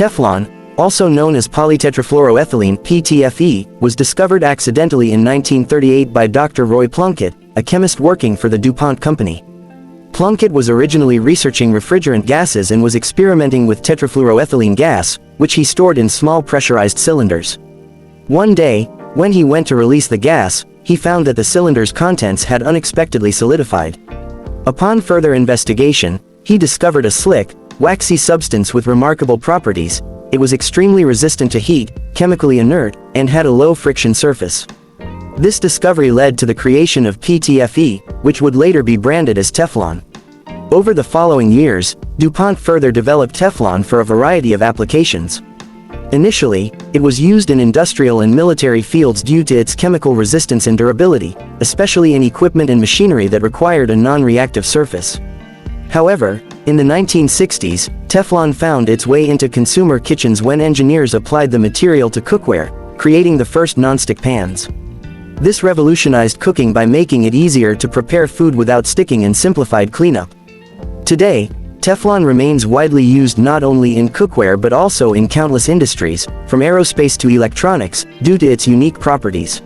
Teflon, also known as polytetrafluoroethylene (PTFE), was discovered accidentally in 1938 by Dr. Roy Plunkett, a chemist working for the DuPont company. Plunkett was originally researching refrigerant gases and was experimenting with tetrafluoroethylene gas, which he stored in small pressurized cylinders. One day, when he went to release the gas, he found that the cylinder's contents had unexpectedly solidified. Upon further investigation, he discovered a slick, waxy substance with remarkable properties. It was extremely resistant to heat, chemically inert, and had a low friction surface. This discovery led to the creation of PTFE, which would later be branded as Teflon. Over the following years, DuPont further developed Teflon for a variety of applications. Initially, it was used in industrial and military fields due to its chemical resistance and durability, especially in equipment and machinery that required a non-reactive surface. However, in the 1960s, Teflon found its way into consumer kitchens when engineers applied the material to cookware, creating the first nonstick pans. This revolutionized cooking by making it easier to prepare food without sticking and simplified cleanup. Today, Teflon remains widely used not only in cookware but also in countless industries, from aerospace to electronics, due to its unique properties.